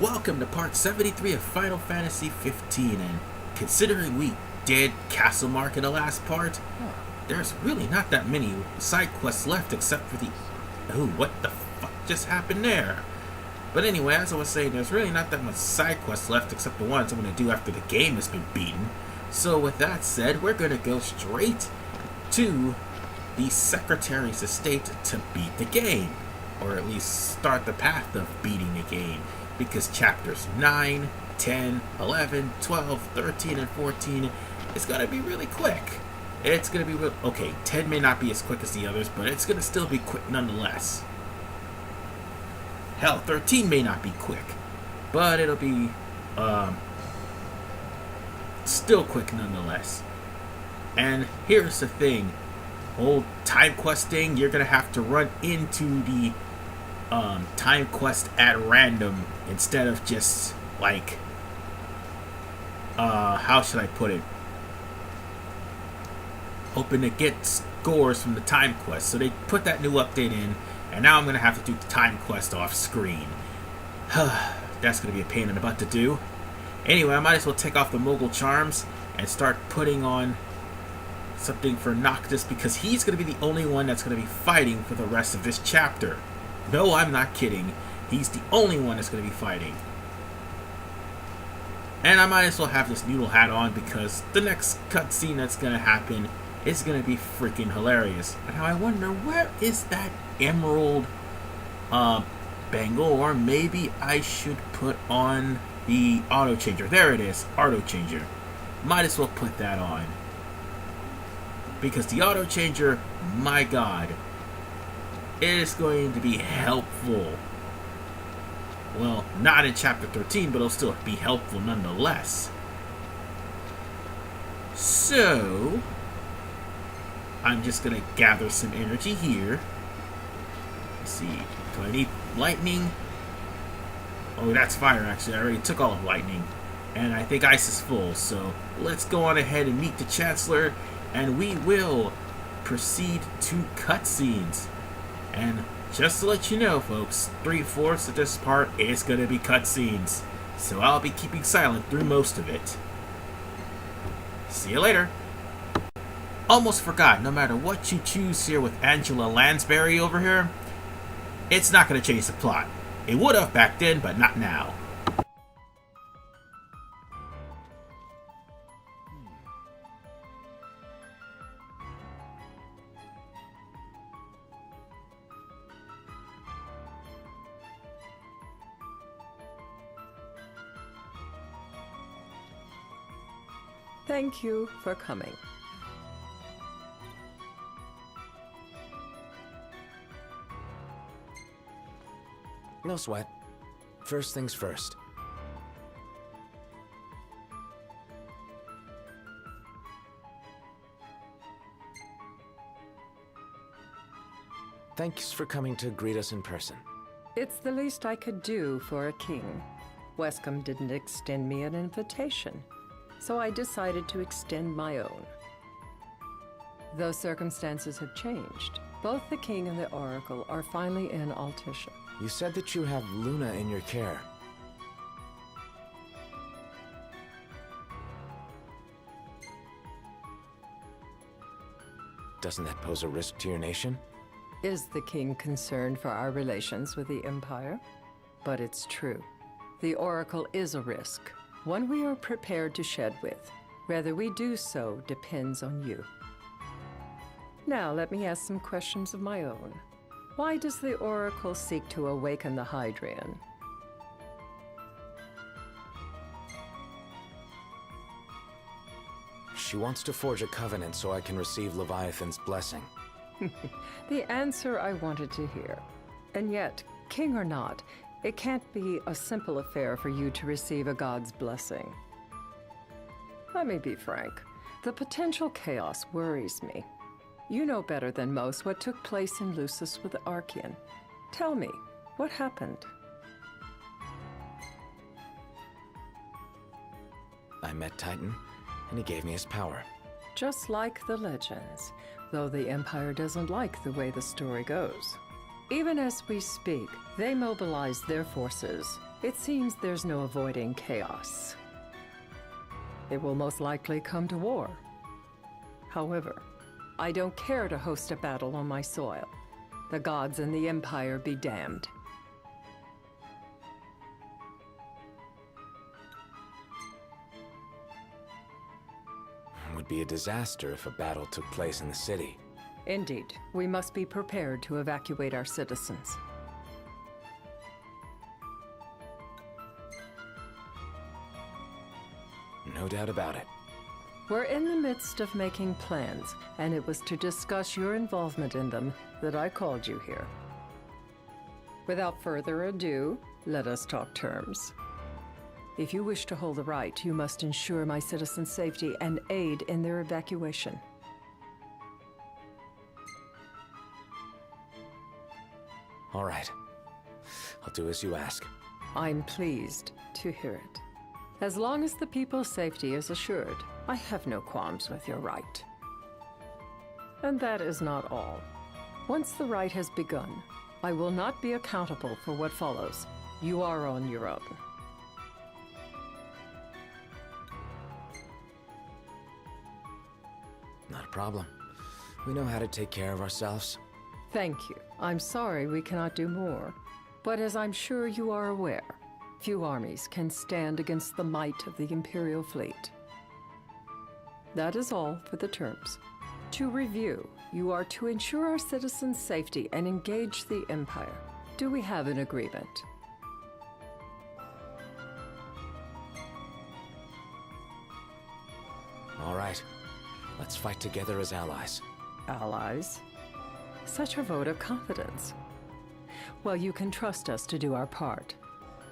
Welcome to part 73 of Final Fantasy 15, and considering we did Castlemark in the last part, there's really not that many side quests left except for the... Oh, what the fuck just happened there? But anyway, as I was saying, there's really not that much side quests left except the ones I'm going to do after the game has been beaten. So with that said, we're going to go straight to the Secretary's estate to beat the game. Or at least start the path of beating the game. Because chapters 9, 10, 11, 12, 13, and 14 is going to be really quick. It's going to be okay, 10 may not be as quick as the others, but it's going to still be quick nonetheless. Hell, 13 may not be quick, but it'll be still quick nonetheless. And here's the thing. Old time quest thing, you're going to have to run into the time quest at random instead of just like how should I put it, hoping to get scores from the time quest. So they put that new update in, and now I'm gonna have to do the time quest off screen. That's gonna be a pain in the butt to do. Anyway, I might as well take off the mogul charms and start putting on something for Noctis, because he's gonna be the only one that's gonna be fighting for the rest of this chapter. No, I'm not kidding. He's the only one that's going to be fighting. And I might as well have this noodle hat on because the next cutscene that's going to happen is going to be freaking hilarious. And now I wonder, where is that emerald bangle? Or maybe I should put on the auto changer. There it is, auto changer. Might as well put that on. Because the auto changer, my god, it is going to be helpful. Well, not in chapter 13, but it'll still be helpful nonetheless. So, I'm just going to gather some energy here. Let's see, do I need lightning? Oh, that's fire actually. I already took all of lightning. And I think ice is full, so let's go on ahead and meet the Chancellor, and we will proceed to cutscenes. And just to let you know, folks, 3/4 of this part is going to be cutscenes. So I'll be keeping silent through most of it. See you later. Almost forgot, no matter what you choose here with Angela Lansbury over here, it's not going to change the plot. It would have back then, but not now. Thank you for coming. No sweat. First things first. Thanks for coming to greet us in person. It's the least I could do for a king. Wescom didn't extend me an invitation, so I decided to extend my own. Though circumstances have changed, both the king and the oracle are finally in Altissia. You said that you have Luna in your care. Doesn't that pose a risk to your nation? Is the king concerned for our relations with the Empire? But it's true. The oracle is a risk, one we are prepared to shed with. Whether we do so depends on you. Now let me ask some questions of my own. Why does the oracle seek to awaken the Hydrean? She wants to forge a covenant so I can receive Leviathan's blessing. The answer I wanted to hear. And yet, king or not, it can't be a simple affair for you to receive a god's blessing. Let me be frank. The potential chaos worries me. You know better than most what took place in Lucis with the Archean. Tell me, what happened? I met Titan, and he gave me his power. Just like the legends, though the Empire doesn't like the way the story goes. Even as we speak, they mobilize their forces, It seems there's no avoiding chaos. It will most likely come to war. However, I don't care to host a battle on my soil. The gods and the Empire be damned. It would be a disaster if a battle took place in the city. Indeed, we must be prepared to evacuate our citizens. No doubt about it. We're in the midst of making plans, and it was to discuss your involvement in them that I called you here. Without further ado, let us talk terms. If you wish to hold the right, you must ensure my citizens' safety and aid in their evacuation. All right. I'll do as you ask. I'm pleased to hear it. As long as the people's safety is assured, I have no qualms with your right. And that is not all. Once the rite has begun, I will not be accountable for what follows. You are on your own. Not a problem. We know how to take care of ourselves. Thank you. I'm sorry we cannot do more. But as I'm sure you are aware, few armies can stand against the might of the Imperial fleet. That is all for the terms. To review, you are to ensure our citizens' safety and engage the Empire. Do we have an agreement? All right. Let's fight together as allies. Allies? Such a vote of confidence. Well, you can trust us to do our part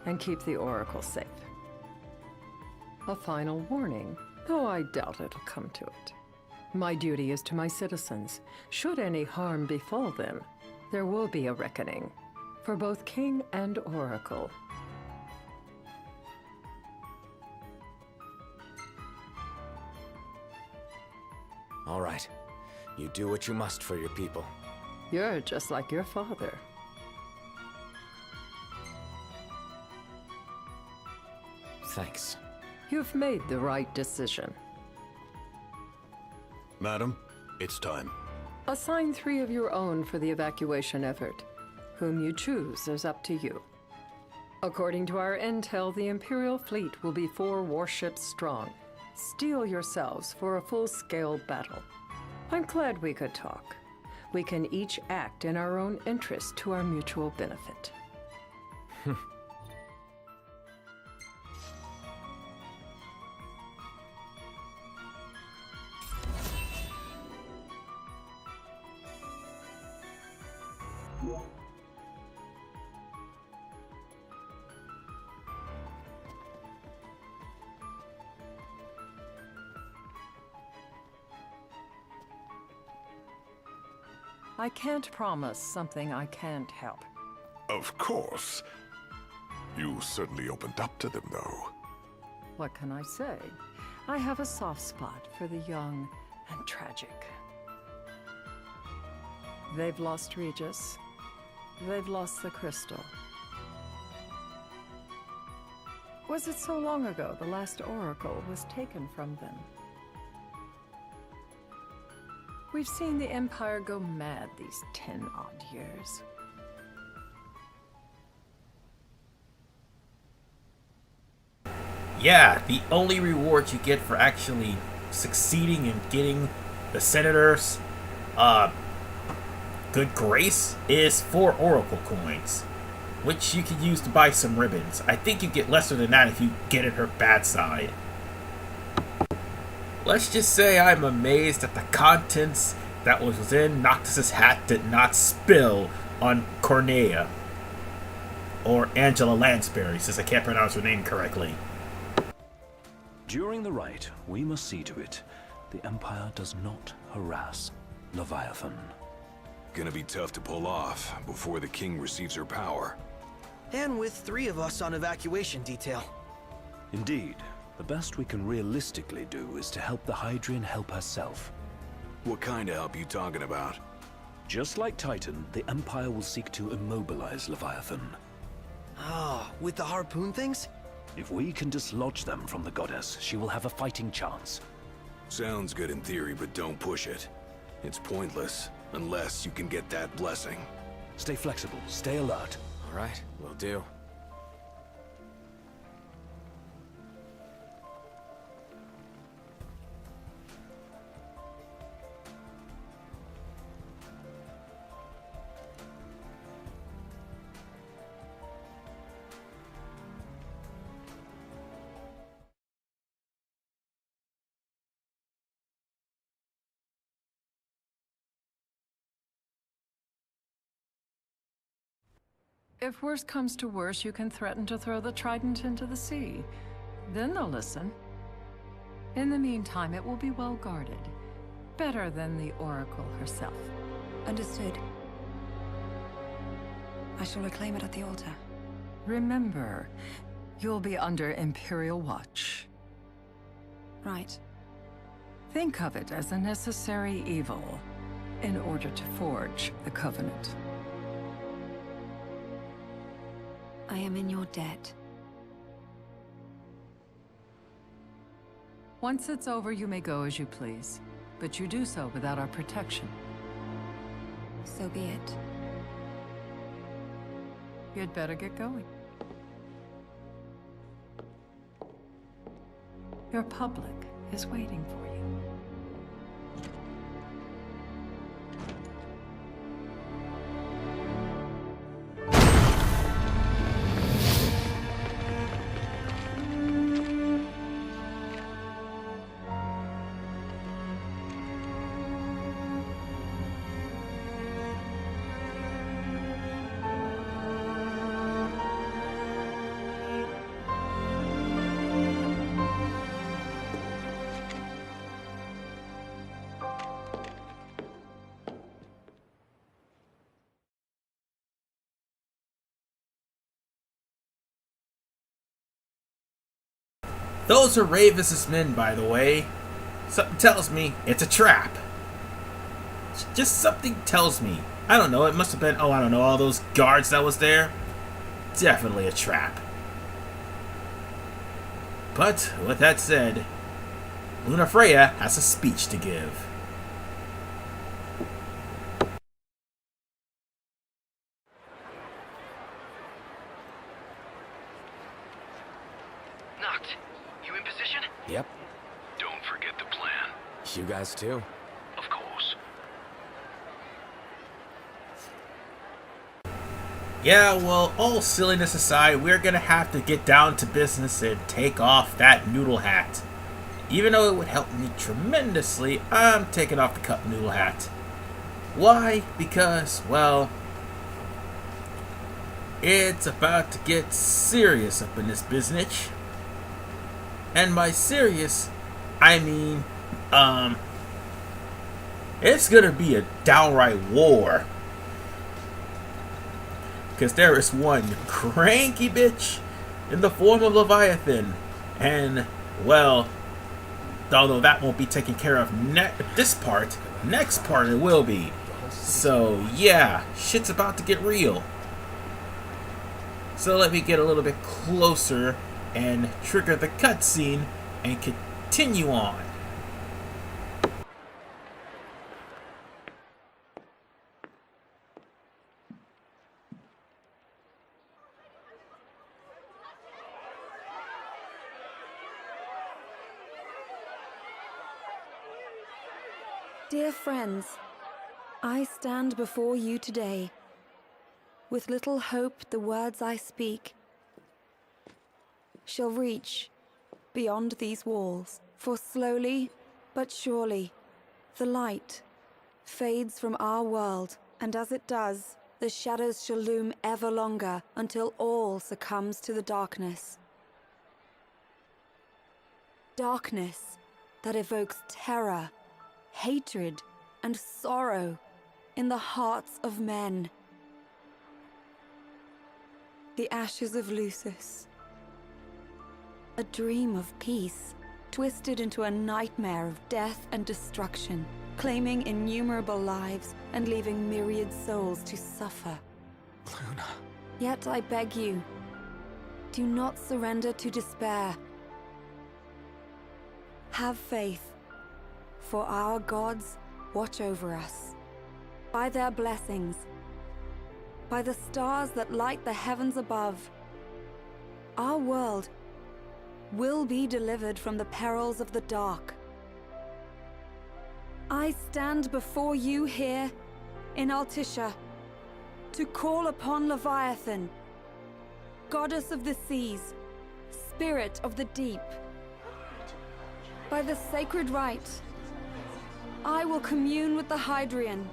and keep the Oracle safe. A final warning, though I doubt it'll come to it. My duty is to my citizens. Should any harm befall them, there will be a reckoning for both King and Oracle. All right. You do what you must for your people. You're just like your father. Thanks. You've made the right decision. Madam, it's time. Assign 3 of your own for the evacuation effort. Whom you choose is up to you. According to our intel, the Imperial fleet will be 4 warships strong. Steel yourselves for a full-scale battle. I'm glad we could talk. We can each act in our own interest to our mutual benefit. I can't promise something I can't help. Of course. You certainly opened up to them, though. What can I say? I have a soft spot for the young and tragic. They've lost Regis. They've lost the crystal. Was it so long ago the last oracle was taken from them? We've seen the Empire go mad these 10-odd years. Yeah, the only reward you get for actually succeeding in getting the Senator's good grace is 4 Oracle coins, which you can use to buy some ribbons. I think you get lesser than that if you get at her bad side. Let's just say I'm amazed that the contents that was in Noctis' hat did not spill on Cornelia. Or Angela Lansbury, since I can't pronounce her name correctly. During the rite, we must see to it the Empire does not harass Leviathan. Gonna be tough to pull off before the king receives her power. And with 3 of us on evacuation detail. Indeed, the best we can realistically do is to help the Hydrean help herself. What kind of help you talking about? Just like Titan, the Empire will seek to immobilize Leviathan. Ah, with the harpoon things? If we can dislodge them from the goddess, she will have a fighting chance. Sounds good in theory, but don't push it. It's pointless, unless you can get that blessing. Stay flexible, stay alert. All right, will do. If worse comes to worse, you can threaten to throw the trident into the sea. Then they'll listen. In the meantime, it will be well guarded. Better than the Oracle herself. Understood. I shall reclaim it at the altar. Remember, you'll be under Imperial watch. Right. Think of it as a necessary evil in order to forge the Covenant. I am in your debt. Once it's over, you may go as you please. But you do so without our protection. So be it. You'd better get going. Your public is waiting for you. Those are Ravis's men, by the way. Something tells me it's a trap. Just something tells me. I don't know, it must have been, oh, I don't know, all those guards that was there. Definitely a trap. But, with that said, Lunafreya has a speech to give. Noct, you in position? Yep, Don't forget the plan. you guys too. Of course. Yeah, well, all silliness aside, we're gonna have to get down to business and take off that noodle hat. Even though it would help me tremendously, I'm taking off the cup noodle hat. Why? Because, well, it's about to get serious up in this business. And by serious, I mean, it's gonna be a downright war. Because there is one cranky bitch in the form of Leviathan. And, well, although that won't be taken care of this part, next part it will be. So, yeah, shit's about to get real. So let me get a little bit closer and trigger the cutscene and continue on. Dear friends, I stand before you today with little hope the words I speak shall reach beyond these walls. For slowly but surely the light fades from our world, and as it does, the shadows shall loom ever longer until all succumbs to the darkness. Darkness that evokes terror, hatred, and sorrow in the hearts of men. The ashes of Lucis. A dream of peace, twisted into a nightmare of death and destruction, claiming innumerable lives and leaving myriad souls to suffer. Luna. Yet I beg you, Do not surrender to despair. Have faith, for our gods watch over us. By their blessings, by the stars that light the heavens above, our world will be delivered from the perils of the dark. I stand before you here in Altissia to call upon Leviathan, goddess of the seas, spirit of the deep. By the sacred rite, I will commune with the Hydrean.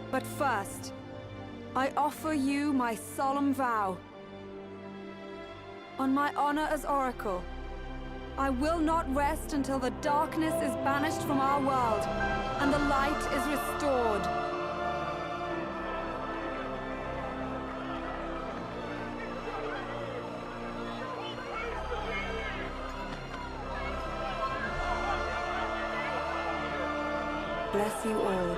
But first, I offer you my solemn vow. On my honor as Oracle, I will not rest until the darkness is banished from our world and the light is restored. Bless you all.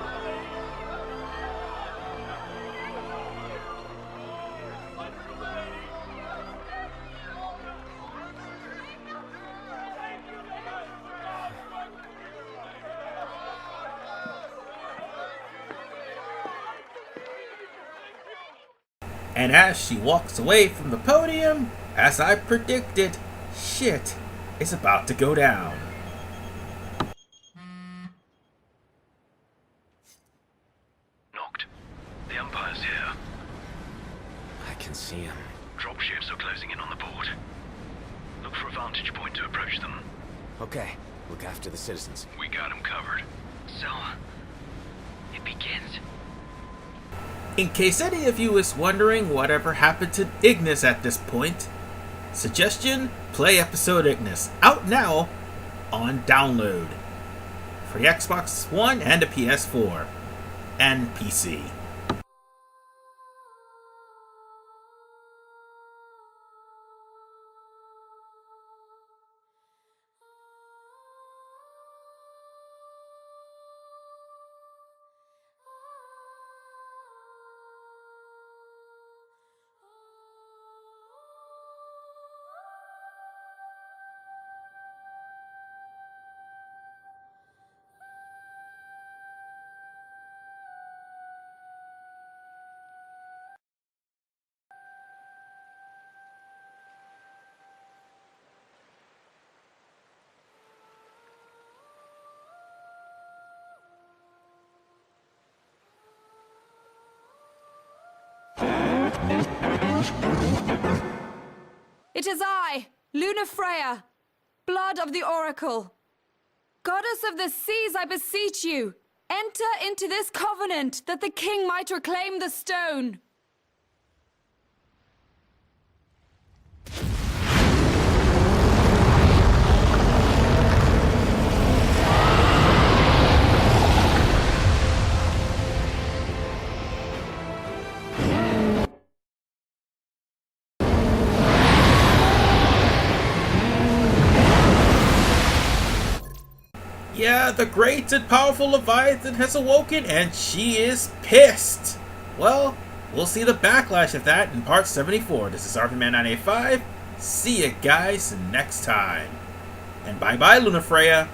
And as she walks away from the podium, as I predicted, shit is about to go down. Noct. The Empire's here. I can see him. Dropships are closing in on the port. Look for a vantage point to approach them. Okay, look after the citizens. We got them covered. So, it begins. In case any of you is wondering whatever happened to Ignis at this point, suggestion, play episode Ignis, out now on download for the Xbox One and the PS4 and PC. It is I, Lunafreya, blood of the Oracle. Goddess of the seas, I beseech you, enter into this covenant that the king might reclaim the stone. Yeah, the great and powerful Leviathan has awoken, and she is pissed. Well, we'll see the backlash of that in part 74. This is RPman985. See you guys next time. And bye-bye, Lunafreya.